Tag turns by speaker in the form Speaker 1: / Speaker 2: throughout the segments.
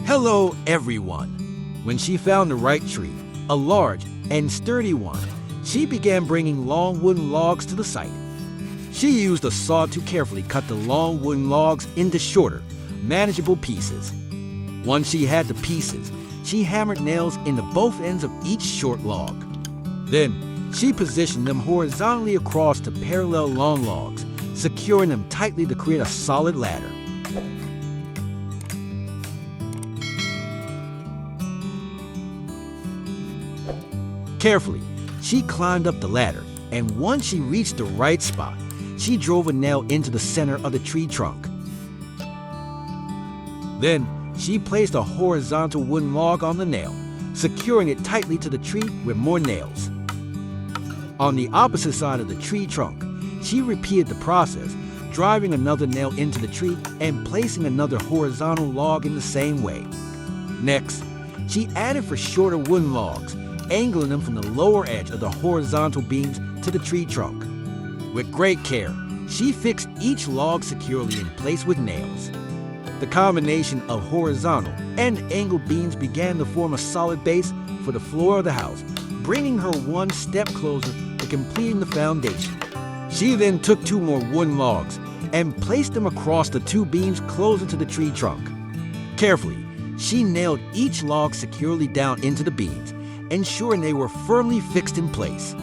Speaker 1: Hello, everyone. When she found the right tree, a large and sturdy one, she began bringing long wooden logs to the site. She used a saw to carefully cut the long wooden logs into shorter, manageable pieces. Once she had the pieces, she hammered nails into both ends of each short log. Then, she positioned them horizontally across the parallel long logs, securing them tightly to create a solid ladder. Carefully, she climbed up the ladder, and once she reached the right spot, she drove a nail into the center of the tree trunk. Then, she placed a horizontal wooden log on the nail, securing it tightly to the tree with more nails. On the opposite side of the tree trunk, she repeated the process, driving another nail into the tree and placing another horizontal log in the same way. Next, she added for shorter wooden logs, angling them from the lower edge of the horizontal beams to the tree trunk. With great care, she fixed each log securely in place with nails. The combination of horizontal and angled beams began to form a solid base for the floor of the house, bringing her one step closer to completing the foundation. She then took 2 more wooden logs and placed them across the 2 beams closer to the tree trunk. Carefully, she nailed each log securely down into the beams, ensuring they were firmly fixed in place.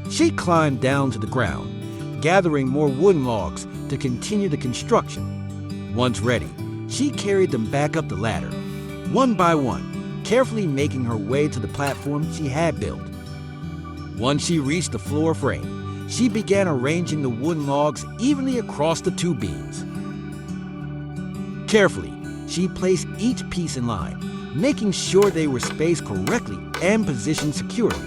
Speaker 1: She climbed down to the ground, gathering more wooden logs to continue the construction. Once ready, she carried them back up the ladder, one by one, carefully making her way to the platform she had built. Once she reached the floor frame, she began arranging the wooden logs evenly across the 2 beams. Carefully, she placed each piece in line, making sure they were spaced correctly and positioned securely.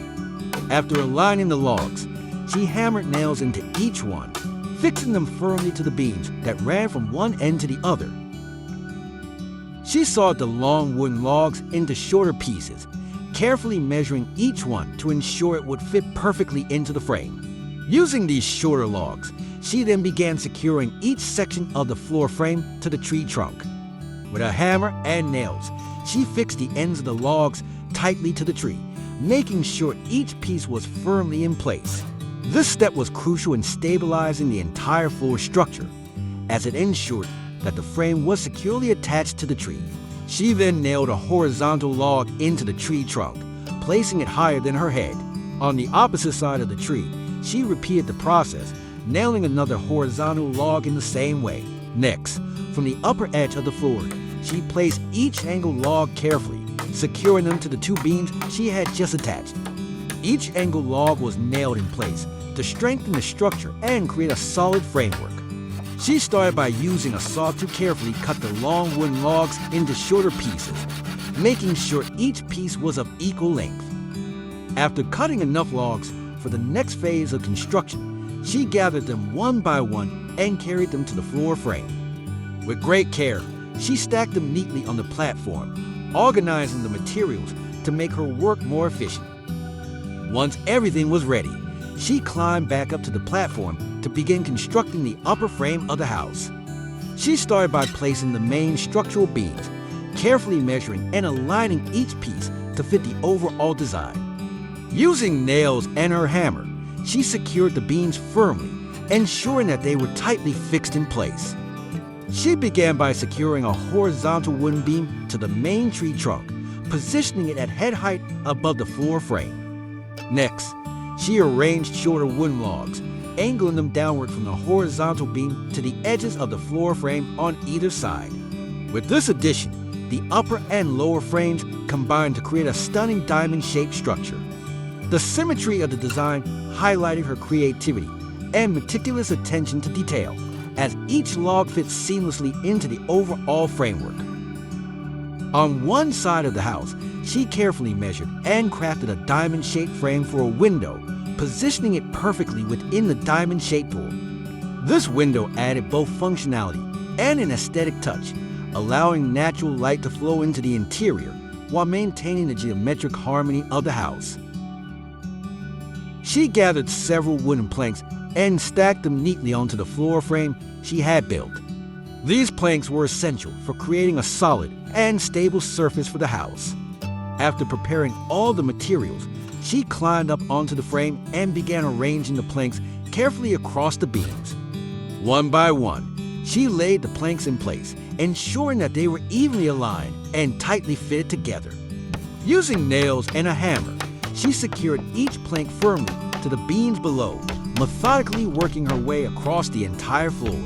Speaker 1: After aligning the logs, she hammered nails into each one, fixing them firmly to the beams that ran from one end to the other. She sawed the long wooden logs into shorter pieces, carefully measuring each one to ensure it would fit perfectly into the frame. Using these shorter logs, she then began securing each section of the floor frame to the tree trunk. With a hammer and nails, she fixed the ends of the logs tightly to the tree, making sure each piece was firmly in place. This step was crucial in stabilizing the entire floor structure, as it ensured that the frame was securely attached to the tree. She then nailed a horizontal log into the tree trunk, placing it higher than her head. On the opposite side of the tree, she repeated the process, nailing another horizontal log in the same way. Next, from the upper edge of the floor, she placed each angled log carefully, securing them to the 2 beams she had just attached. Each angled log was nailed in place to strengthen the structure and create a solid framework. She started by using a saw to carefully cut the long wooden logs into shorter pieces, making sure each piece was of equal length. After cutting enough logs for the next phase of construction, she gathered them one by one and carried them to the floor frame. With great care, she stacked them neatly on the platform, organizing the materials to make her work more efficient. Once everything was ready, she climbed back up to the platform to begin constructing the upper frame of the house. She started by placing the main structural beams, carefully measuring and aligning each piece to fit the overall design. Using nails and her hammer, she secured the beams firmly, ensuring that they were tightly fixed in place. She began by securing a horizontal wooden beam to the main tree trunk, positioning it at head height above the floor frame. Next, she arranged shorter wooden logs, angling them downward from the horizontal beam to the edges of the floor frame on either side. With this addition, the upper and lower frames combined to create a stunning diamond-shaped structure. The symmetry of the design highlighted her creativity and meticulous attention to detail, as each log fits seamlessly into the overall framework. On one side of the house, she carefully measured and crafted a diamond-shaped frame for a window, positioning it perfectly within the diamond-shaped door. This window added both functionality and an aesthetic touch, allowing natural light to flow into the interior while maintaining the geometric harmony of the house. She gathered several wooden planks and stacked them neatly onto the floor frame she had built. These planks were essential for creating a solid and stable surface for the house. After preparing all the materials, she climbed up onto the frame and began arranging the planks carefully across the beams. One by one, she laid the planks in place, ensuring that they were evenly aligned and tightly fitted together. Using nails and a hammer, she secured each plank firmly to the beams below, methodically working her way across the entire floor.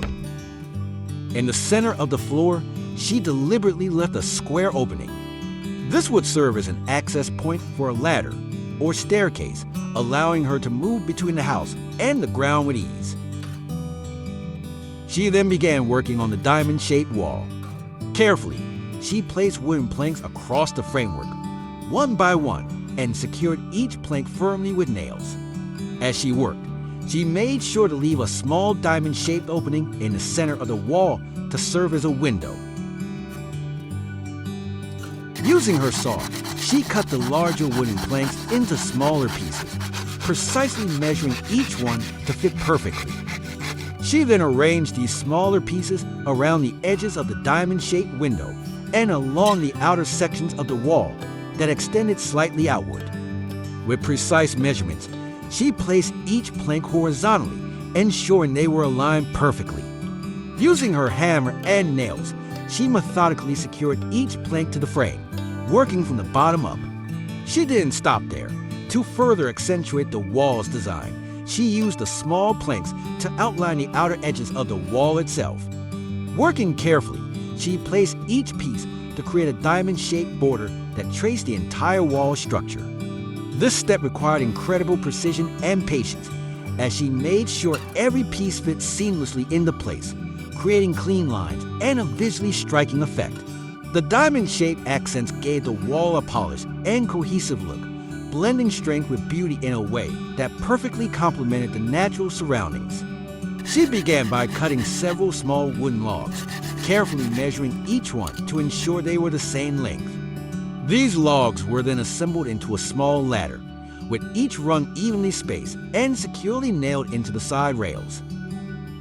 Speaker 1: In the center of the floor, she deliberately left a square opening. This would serve as an access point for a ladder or staircase, allowing her to move between the house and the ground with ease. She then began working on the diamond-shaped wall. Carefully, she placed wooden planks across the framework, one by one, and secured each plank firmly with nails. As she worked, she made sure to leave a small diamond-shaped opening in the center of the wall to serve as a window. Using her saw, she cut the larger wooden planks into smaller pieces, precisely measuring each one to fit perfectly. She then arranged these smaller pieces around the edges of the diamond-shaped window and along the outer sections of the wall that extended slightly outward. With precise measurements, she placed each plank horizontally, ensuring they were aligned perfectly. Using her hammer and nails, she methodically secured each plank to the frame, working from the bottom up. She didn't stop there. To further accentuate the wall's design, she used the small planks to outline the outer edges of the wall itself. Working carefully, she placed each piece to create a diamond-shaped border that traced the entire wall structure. This step required incredible precision and patience, as she made sure every piece fit seamlessly into place, creating clean lines and a visually striking effect. The diamond-shaped accents gave the wall a polished and cohesive look, blending strength with beauty in a way that perfectly complemented the natural surroundings. She began by cutting several small wooden logs, carefully measuring each one to ensure they were the same length. These logs were then assembled into a small ladder, with each rung evenly spaced and securely nailed into the side rails.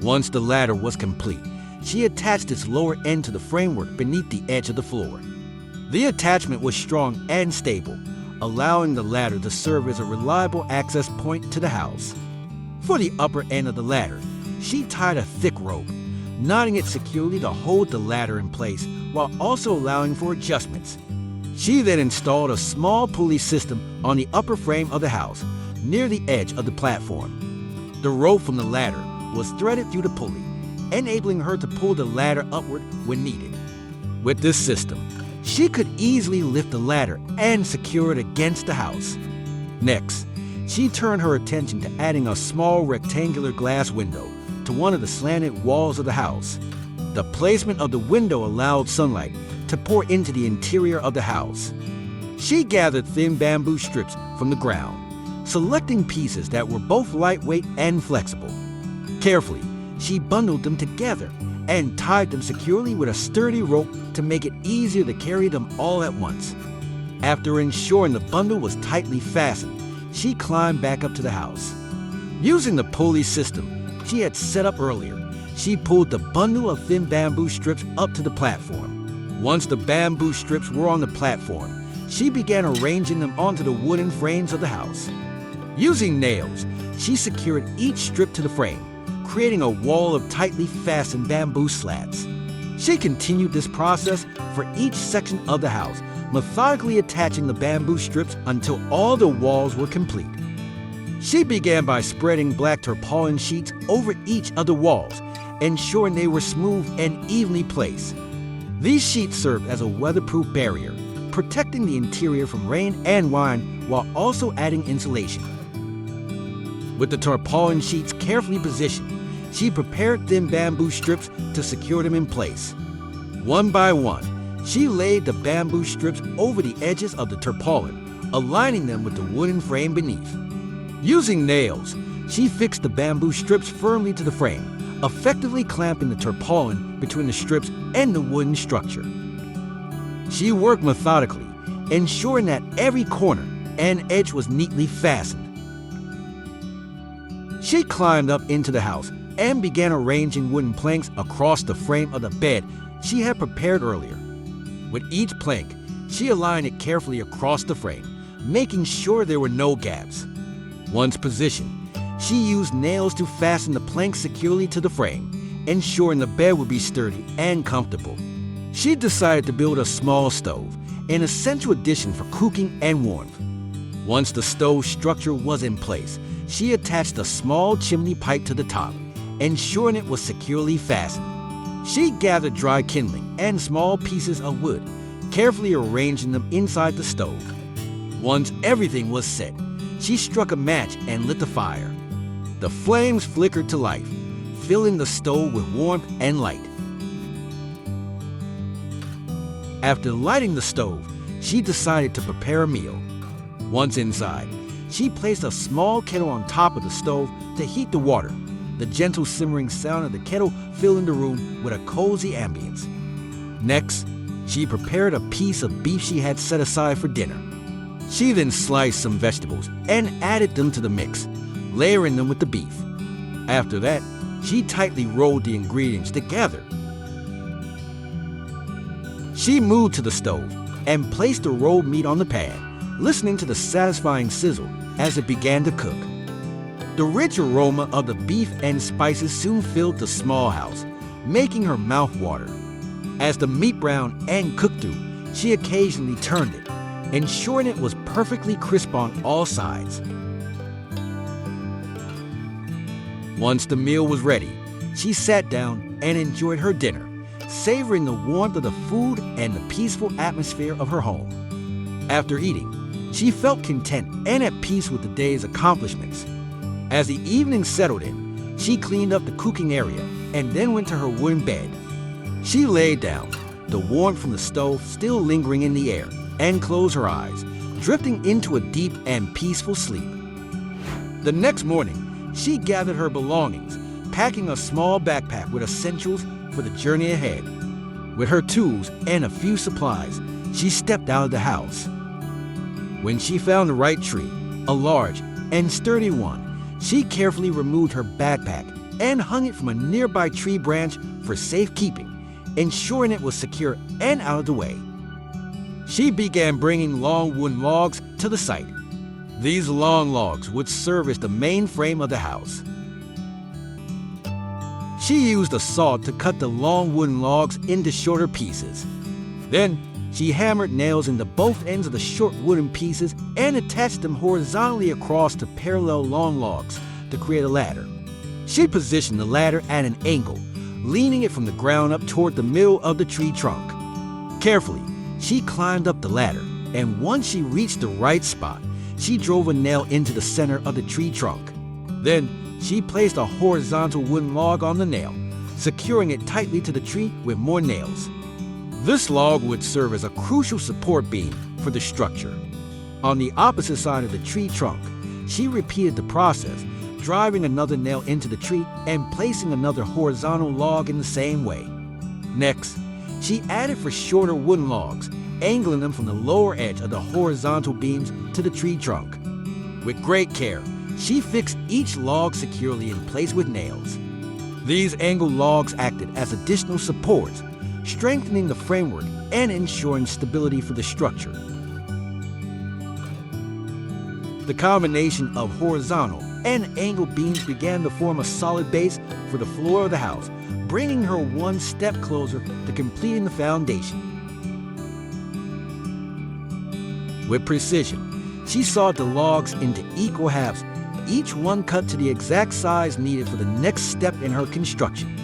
Speaker 1: Once the ladder was complete, she attached its lower end to the framework beneath the edge of the floor. The attachment was strong and stable, allowing the ladder to serve as a reliable access point to the house. For the upper end of the ladder, she tied a thick rope, knotting it securely to hold the ladder in place while also allowing for adjustments. She then installed a small pulley system on the upper frame of the house, near the edge of the platform. The rope from the ladder was threaded through the pulley, enabling her to pull the ladder upward when needed. With this system, she could easily lift the ladder and secure it against the house. Next, she turned her attention to adding a small rectangular glass window to one of the slanted walls of the house. The placement of the window allowed sunlight to pour into the interior of the house. She gathered thin bamboo strips from the ground, selecting pieces that were both lightweight and flexible. Carefully, she bundled them together and tied them securely with a sturdy rope to make it easier to carry them all at once. After ensuring the bundle was tightly fastened, she climbed back up to the house. Using the pulley system she had set up earlier, she pulled the bundle of thin bamboo strips up to the platform. Once the bamboo strips were on the platform, she began arranging them onto the wooden frames of the house. Using nails, she secured each strip to the frame, creating a wall of tightly fastened bamboo slats. She continued this process for each section of the house, methodically attaching the bamboo strips until all the walls were complete. She began by spreading black tarpaulin sheets over each of the walls, ensuring they were smooth and evenly placed. These sheets served as a weatherproof barrier, protecting the interior from rain and wind while also adding insulation. With the tarpaulin sheets carefully positioned, she prepared thin bamboo strips to secure them in place. One by one, she laid the bamboo strips over the edges of the tarpaulin, aligning them with the wooden frame beneath. Using nails, she fixed the bamboo strips firmly to the frame, effectively clamping the tarpaulin between the strips and the wooden structure. She worked methodically, ensuring that every corner and edge was neatly fastened. She climbed up into the house and began arranging wooden planks across the frame of the bed she had prepared earlier. With each plank, she aligned it carefully across the frame, making sure there were no gaps. Once positioned, she used nails to fasten the planks securely to the frame, ensuring the bed would be sturdy and comfortable. She decided to build a small stove, an essential addition for cooking and warmth. Once the stove structure was in place, she attached a small chimney pipe to the top, ensuring it was securely fastened. She gathered dry kindling and small pieces of wood, carefully arranging them inside the stove. Once everything was set, she struck a match and lit the fire. The flames flickered to life, filling the stove with warmth and light. After lighting the stove, she decided to prepare a meal. Once inside, she placed a small kettle on top of the stove to heat the water, the gentle simmering sound of the kettle filling the room with a cozy ambience. Next, she prepared a piece of beef she had set aside for dinner. She then sliced some vegetables and added them to the mix, layering them with the beef. After that, she tightly rolled the ingredients together. She moved to the stove and placed the rolled meat on the pan, listening to the satisfying sizzle as it began to cook. The rich aroma of the beef and spices soon filled the small house, making her mouth water. As the meat browned and cooked through, she occasionally turned it, ensuring it was perfectly crisp on all sides. Once the meal was ready, she sat down and enjoyed her dinner, savoring the warmth of the food and the peaceful atmosphere of her home. After eating, she felt content and at peace with the day's accomplishments. As the evening settled in, she cleaned up the cooking area and then went to her wooden bed. She lay down, the warmth from the stove still lingering in the air, and closed her eyes, drifting into a deep and peaceful sleep. The next morning, she gathered her belongings, packing a small backpack with essentials for the journey ahead. With her tools and a few supplies, she stepped out of the house. When she found the right tree, a large and sturdy one, she carefully removed her backpack and hung it from a nearby tree branch for safekeeping, ensuring it was secure and out of the way. She began bringing long wooden logs to the site. These long logs would serve as the main frame of the house. She used a saw to cut the long wooden logs into shorter pieces. Then, she hammered nails into both ends of the short wooden pieces and attached them horizontally across the parallel long logs to create a ladder. She positioned the ladder at an angle, leaning it from the ground up toward the middle of the tree trunk. Carefully, she climbed up the ladder, and once she reached the right spot, she drove a nail into the center of the tree trunk. Then, she placed a horizontal wooden log on the nail, securing it tightly to the tree with more nails. This log would serve as a crucial support beam for the structure. On the opposite side of the tree trunk, she repeated the process, driving another nail into the tree and placing another horizontal log in the same way. Next, she added for shorter wooden logs, angling them from the lower edge of the horizontal beams to the tree trunk. With great care, she fixed each log securely in place with nails. These angled logs acted as additional supports, strengthening the framework and ensuring stability for the structure. The combination of horizontal and angled beams began to form a solid base for the floor of the house, bringing her one step closer to completing the foundation. With precision, she sawed the logs into equal halves, each one cut to the exact size needed for the next step in her construction.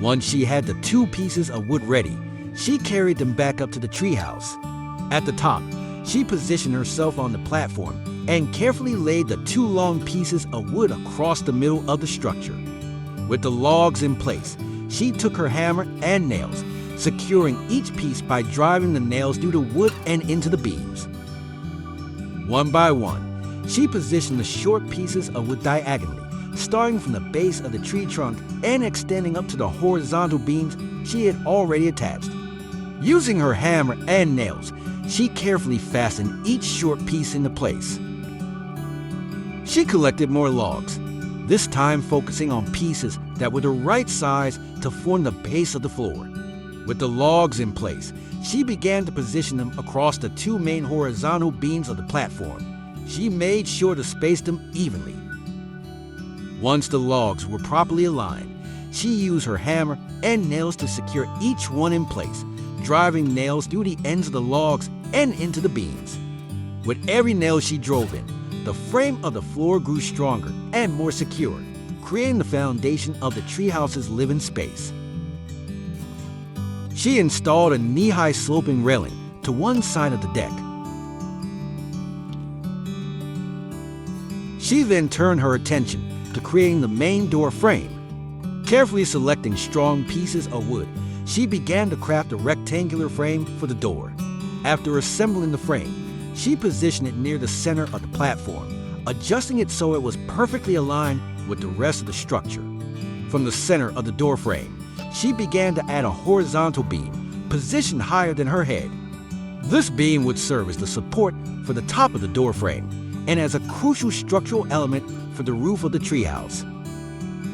Speaker 1: Once she had the two pieces of wood ready, she carried them back up to the treehouse. At the top, she positioned herself on the platform and carefully laid the two long pieces of wood across the middle of the structure. With the logs in place, she took her hammer and nails, securing each piece by driving the nails through the wood and into the beams. One by one, she positioned the short pieces of wood diagonally, starting from the base of the tree trunk and extending up to the horizontal beams she had already attached. Using her hammer and nails, she carefully fastened each short piece into place. She collected more logs, this time focusing on pieces that were the right size to form the base of the floor. With the logs in place, she began to position them across the two main horizontal beams of the platform. She made sure to space them evenly. Once the logs were properly aligned, she used her hammer and nails to secure each one in place, driving nails through the ends of the logs and into the beams. With every nail she drove in, the frame of the floor grew stronger and more secure, creating the foundation of the treehouse's living space. She installed a knee-high sloping railing to one side of the deck. She then turned her attention to creating the main door frame. Carefully selecting strong pieces of wood, she began to craft a rectangular frame for the door. After assembling the frame, she positioned it near the center of the platform, adjusting it so it was perfectly aligned with the rest of the structure. From the center of the door frame, she began to add a horizontal beam, positioned higher than her head. This beam would serve as the support for the top of the door frame and as a crucial structural element for the roof of the treehouse.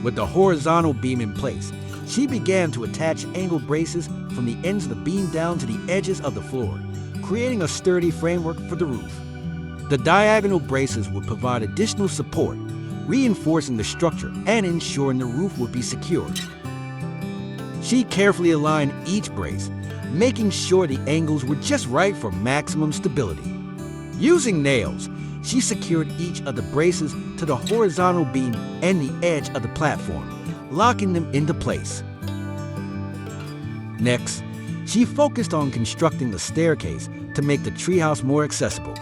Speaker 1: With the horizontal beam in place, she began to attach angle braces from the ends of the beam down to the edges of the floor, creating a sturdy framework for the roof. The diagonal braces would provide additional support, reinforcing the structure and ensuring the roof would be secured. She carefully aligned each brace, making sure the angles were just right for maximum stability. Using nails, she secured each of the braces to the horizontal beam and the edge of the platform, locking them into place. Next, she focused on constructing the staircase to make the treehouse more accessible.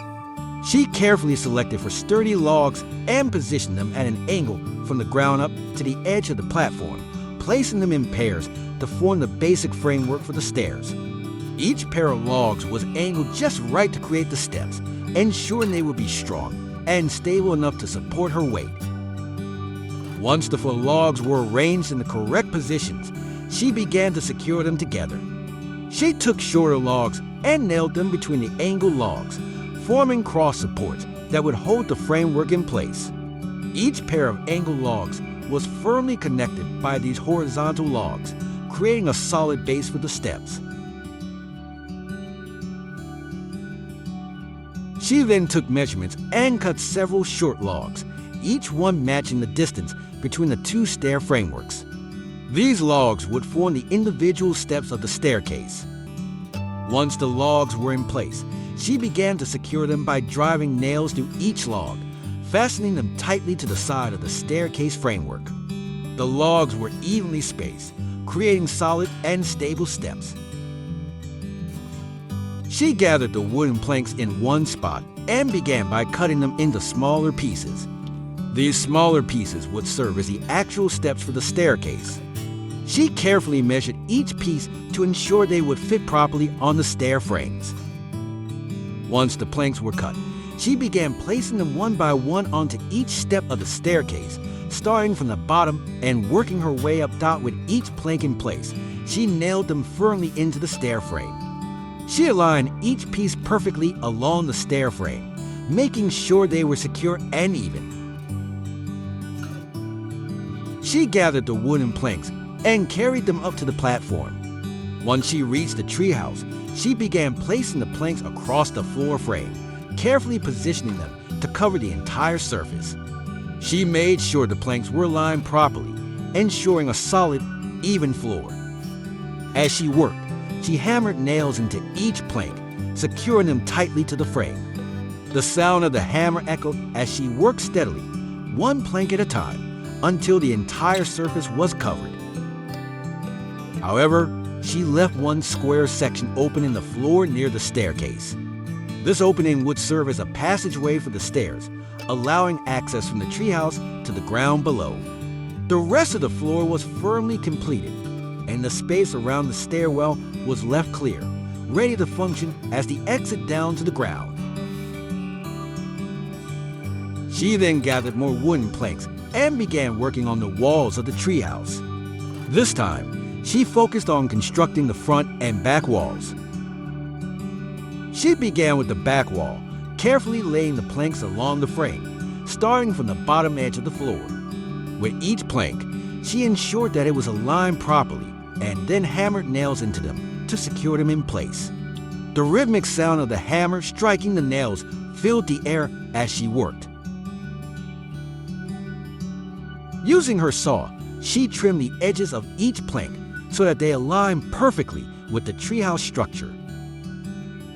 Speaker 1: She carefully selected for sturdy logs and positioned them at an angle from the ground up to the edge of the platform, placing them in pairs to form the basic framework for the stairs. Each pair of logs was angled just right to create the steps, ensuring they would be strong and stable enough to support her weight. Once the 4 logs were arranged in the correct positions, she began to secure them together. She took shorter logs and nailed them between the angled logs, forming cross supports that would hold the framework in place. Each pair of angled logs was firmly connected by these horizontal logs, creating a solid base for the steps. She then took measurements and cut several short logs, each one matching the distance between the 2 stair frameworks. These logs would form the individual steps of the staircase. Once the logs were in place, she began to secure them by driving nails through each log, fastening them tightly to the side of the staircase framework. The logs were evenly spaced, creating solid and stable steps. She gathered the wooden planks in one spot and began by cutting them into smaller pieces. These smaller pieces would serve as the actual steps for the staircase. She carefully measured each piece to ensure they would fit properly on the stair frames. Once the planks were cut, she began placing them one by one onto each step of the staircase, starting from the bottom and working her way up top with each plank in place. She nailed them firmly into the stair frame. She aligned each piece perfectly along the stair frame, making sure they were secure and even. She gathered the wooden planks and carried them up to the platform. Once she reached the treehouse, she began placing the planks across the floor frame, carefully positioning them to cover the entire surface. She made sure the planks were aligned properly, ensuring a solid, even floor. As she worked, she hammered nails into each plank, securing them tightly to the frame. The sound of the hammer echoed as she worked steadily, one plank at a time, until the entire surface was covered. However, she left one square section open in the floor near the staircase. This opening would serve as a passageway for the stairs, allowing access from the treehouse to the ground below. The rest of the floor was firmly completed, and the space around the stairwell was left clear, ready to function as the exit down to the ground. She then gathered more wooden planks and began working on the walls of the treehouse. This time, she focused on constructing the front and back walls. She began with the back wall, carefully laying the planks along the frame, starting from the bottom edge of the floor. With each plank, she ensured that it was aligned properly and then hammered nails into them to secure them in place. The rhythmic sound of the hammer striking the nails filled the air as she worked. Using her saw, she trimmed the edges of each plank so that they aligned perfectly with the treehouse structure.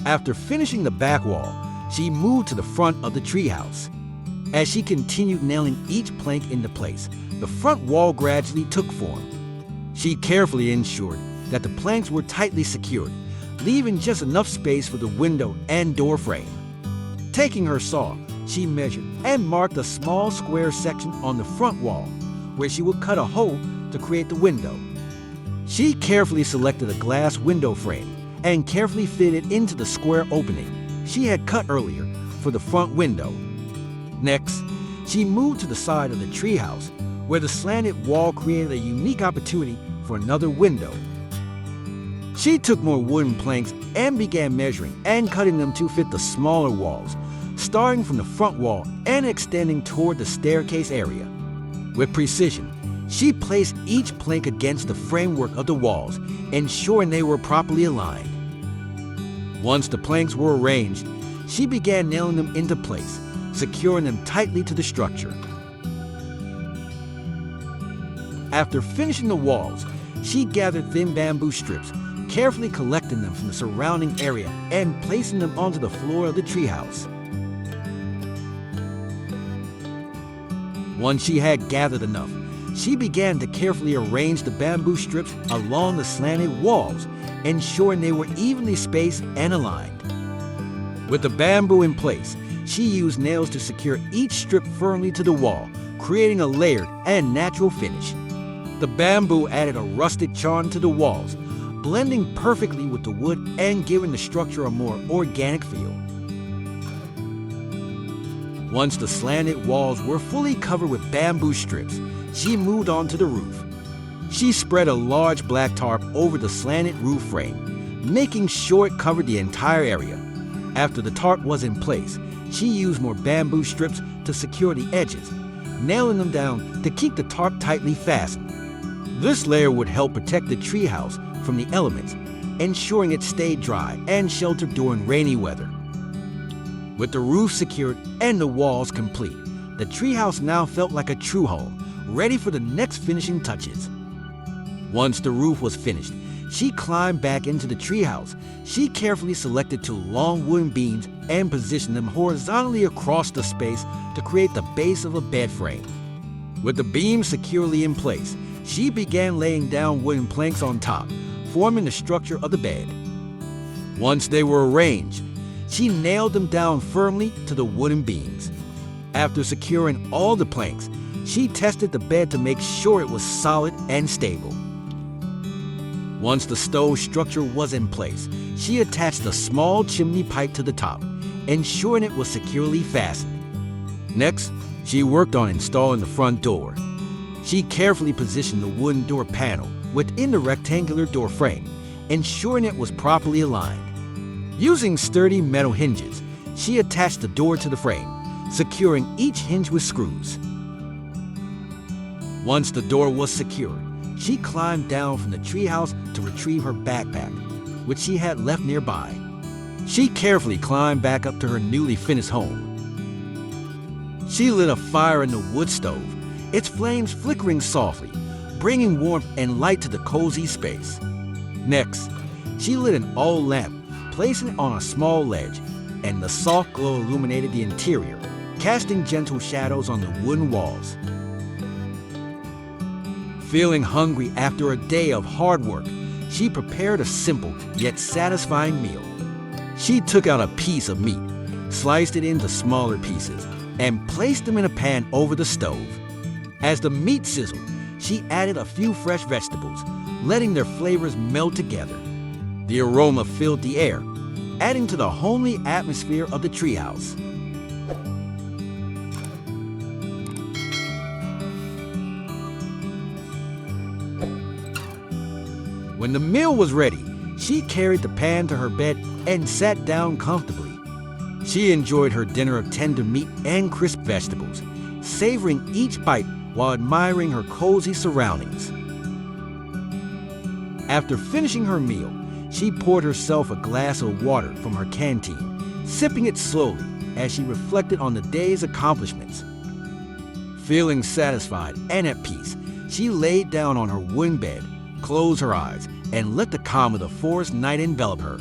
Speaker 1: After finishing the back wall, she moved to the front of the treehouse. As she continued nailing each plank into place, the front wall gradually took form. She carefully ensured that the planks were tightly secured, leaving just enough space for the window and door frame. Taking her saw, she measured and marked a small square section on the front wall, where she would cut a hole to create the window. She carefully selected a glass window frame and carefully fitted it into the square opening she had cut earlier for the front window. Next, she moved to the side of the treehouse, where the slanted wall created a unique opportunity for another window. She took more wooden planks and began measuring and cutting them to fit the smaller walls, starting from the front wall and extending toward the staircase area. With precision, she placed each plank against the framework of the walls, ensuring they were properly aligned. Once the planks were arranged, she began nailing them into place, securing them tightly to the structure. After finishing the walls, she gathered thin bamboo strips, carefully collecting them from the surrounding area and placing them onto the floor of the treehouse. Once she had gathered enough, she began to carefully arrange the bamboo strips along the slanted walls, ensuring they were evenly spaced and aligned. With the bamboo in place, she used nails to secure each strip firmly to the wall, creating a layered and natural finish. The bamboo added a rustic charm to the walls, blending perfectly with the wood and giving the structure a more organic feel. Once the slanted walls were fully covered with bamboo strips, she moved on to the roof. She spread a large black tarp over the slanted roof frame, making sure it covered the entire area. After the tarp was in place, she used more bamboo strips to secure the edges, nailing them down to keep the tarp tightly fastened. This layer would help protect the treehouse from the elements, ensuring it stayed dry and sheltered during rainy weather. With the roof secured and the walls complete, the treehouse now felt like a true home, ready for the next finishing touches. Once the roof was finished, she climbed back into the treehouse. She carefully selected 2 long wooden beams and positioned them horizontally across the space to create the base of a bed frame. With the beams securely in place, she began laying down wooden planks on top, forming the structure of the bed. Once they were arranged, she nailed them down firmly to the wooden beams. After securing all the planks, she tested the bed to make sure it was solid and stable. Once the stove structure was in place, she attached a small chimney pipe to the top, ensuring it was securely fastened. Next, she worked on installing the front door. She carefully positioned the wooden door panel within the rectangular door frame, ensuring it was properly aligned. Using sturdy metal hinges, she attached the door to the frame, securing each hinge with screws. Once the door was secured, she climbed down from the treehouse to retrieve her backpack, which she had left nearby. She carefully climbed back up to her newly finished home. She lit a fire in the wood stove, its flames flickering softly, bringing warmth and light to the cozy space. Next, she lit an oil lamp, placing it on a small ledge, and the soft glow illuminated the interior, casting gentle shadows on the wooden walls. Feeling hungry after a day of hard work, she prepared a simple yet satisfying meal. She took out a piece of meat, sliced it into smaller pieces, and placed them in a pan over the stove. As the meat sizzled, she added a few fresh vegetables, letting their flavors meld together. The aroma filled the air, adding to the homely atmosphere of the treehouse. When the meal was ready, she carried the pan to her bed and sat down comfortably. She enjoyed her dinner of tender meat and crisp vegetables, savoring each bite while admiring her cozy surroundings. After finishing her meal, she poured herself a glass of water from her canteen, sipping it slowly as she reflected on the day's accomplishments. Feeling satisfied and at peace, she laid down on her wooden bed, closed her eyes, and let the calm of the forest night envelop her.